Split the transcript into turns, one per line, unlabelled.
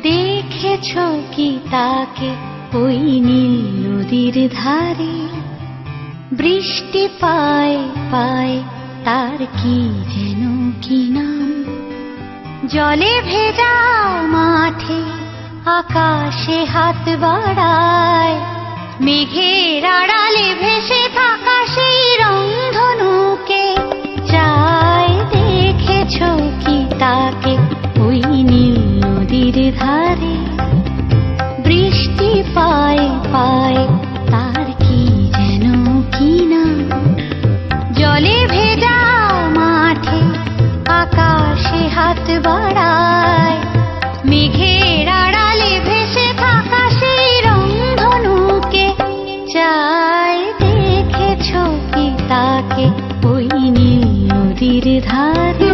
দেখেছো কি তাকে ওই নীল নদীর ধারে? বৃষ্টি পায় পায় তার কি যেন কি নাম। জলে ভেজা মাঠে আকাশে হাত বাড়ায়, মেঘের আড়ালে ভেসে থাকা সেই রংধনুকে চায়। দেখেছো কি তাকে ওই নীল নদীর ধারে? বৃষ্টি পায় পায় তার কি যেন কি নাম। জলে ভেজা মাঠে আকাশে হাত বাড়ায়, মেঘের আড়ালে ভেসে থাকা সেই রংধনুকে চায়। দেখেছো কি তাকে ওই নীল নদীর ধারে?